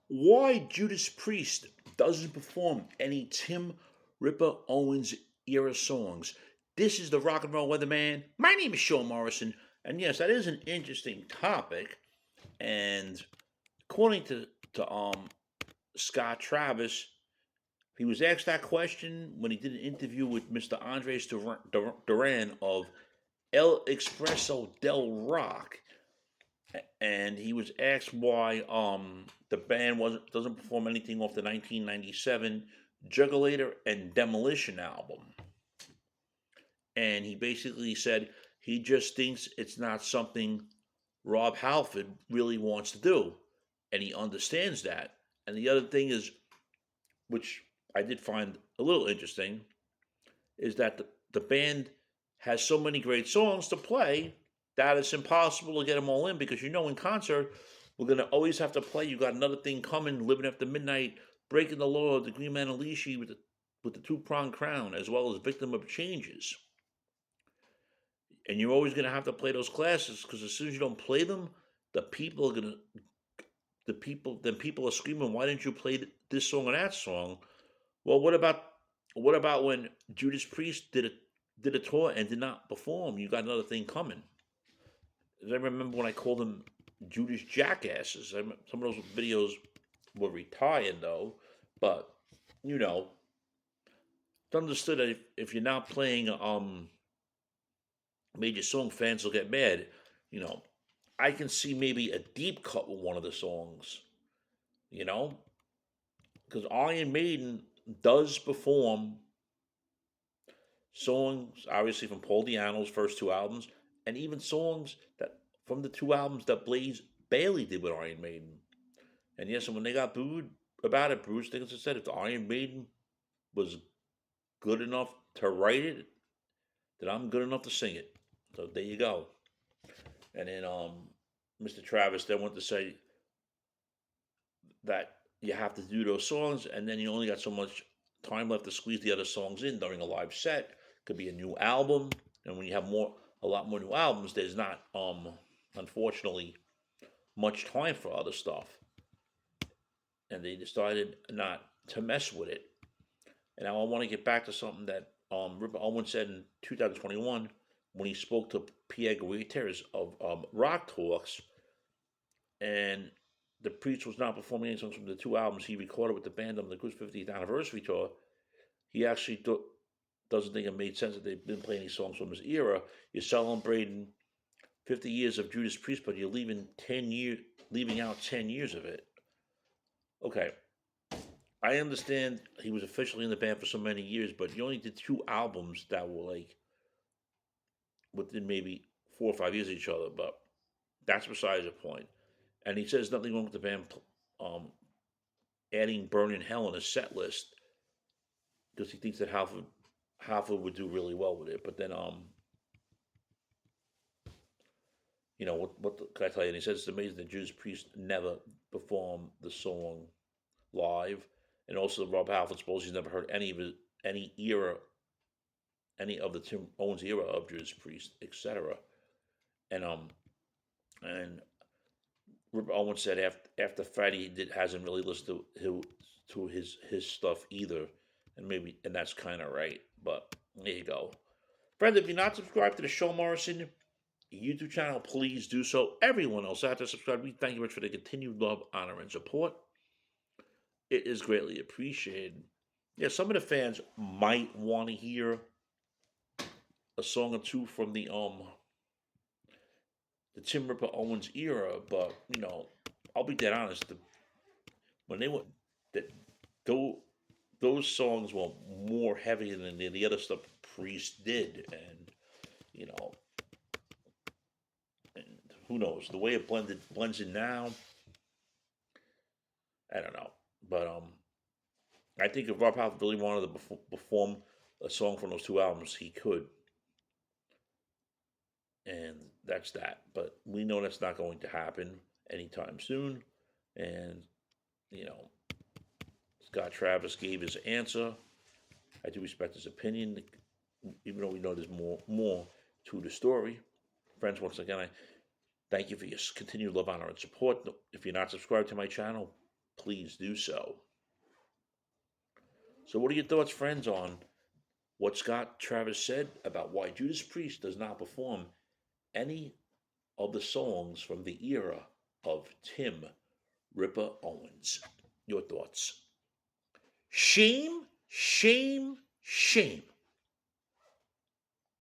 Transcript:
Why Judas Priest doesn't perform any Tim Ripper Owens era songs. This is the Rock and Roll Weatherman. My name is Sean Morrison, and yes, that is an interesting topic. And according to Scott Travis, he was asked that question when he did an interview with Mr. Andres Duran of El Expreso del Rock, and he was asked why the band wasn't doesn't perform anything off the 1997 Juggulator and Demolition album, and he basically said he just thinks it's not something Rob Halford really wants to do, and he understands that. And the other thing is, which I did find a little interesting, is that the band has so many great songs to play that it's impossible to get them all in because in concert we're gonna always have to play. You got another thing coming, living after midnight, breaking the law, the Green Man Alishi with the two pronged crown, as well as victim of changes. And you're always gonna have to play those classes because as soon as you don't play them, the people are gonna people are screaming, "Why didn't you play this song or that song?" Well, what about when Judas Priest did a tour and did not perform? You got another thing coming. I remember when I called them Judas jackasses. Some of those videos were retired though, but you know, it's understood that if you're not playing major song, fans will get mad. You know, I can see maybe a deep cut with one of the songs. You know, because Iron Maiden does perform songs, obviously from Paul Di'Anno's first two albums, and even songs that from the two albums that Blaze Bailey did with Iron Maiden. And yes, and when they got booed about it, Bruce Dickinson said if the Iron Maiden was good enough to write it, then I'm good enough to sing it. So there you go. And then Mr. Travis then went to say that you have to do those songs, and then you only got so much time left to squeeze the other songs in during a live set. Could be a new album, and when you have a lot more new albums, there's not, unfortunately, much time for other stuff. And they decided not to mess with it. And now I want to get back to something that Ripper Owen said in 2021 when he spoke to Pierre Guterres of Rock Talks, and the Priest was not performing any songs from the two albums he recorded with the band on the group's 50th anniversary tour. He actually doesn't think it made sense that they didn't play any songs from his era. You're celebrating 50 years of Judas Priest, but you're leaving out 10 years of it. Okay, I understand he was officially in the band for so many years, but he only did two albums that were like within maybe 4 or 5 years of each other. But that's besides the point. And he says nothing wrong with the band adding "Burn in Hell" in his set list because he thinks that Halford would do really well with it. But then, what can I tell you? And he says it's amazing that Judas Priest never performed the song live, and also Rob Halford supposes he's never heard any of the Tim Owens era of Judas Priest, etc. And and Rip Owens said after Friday hasn't really listened to his stuff either, and that's kind of right. But there you go, friend. If you're not subscribed to the Show Morrison YouTube channel, please do so. Everyone else out there subscribe. We thank you much for the continued love, honor, and support. It is greatly appreciated. Yeah, some of the fans might want to hear a song or two from the Tim Ripper Owens era, but I'll be dead honest. When they were that those those songs were more heavy than the other stuff Priest did, and you know, and who knows the way it blends in now. I don't know, but I think if Rob Halford really wanted to perform a song from those two albums, he could, and that's that. But we know that's not going to happen anytime soon, and you know, Scott Travis gave his answer. I do respect his opinion, even though we know there's more to the story. Friends, once again, I thank you for your continued love, honor, and support. If you're not subscribed to my channel, please do so. So, what are your thoughts, friends, on what Scott Travis said about why Judas Priest does not perform any of the songs from the era of Tim Ripper Owens? Your thoughts? Shame, shame, shame.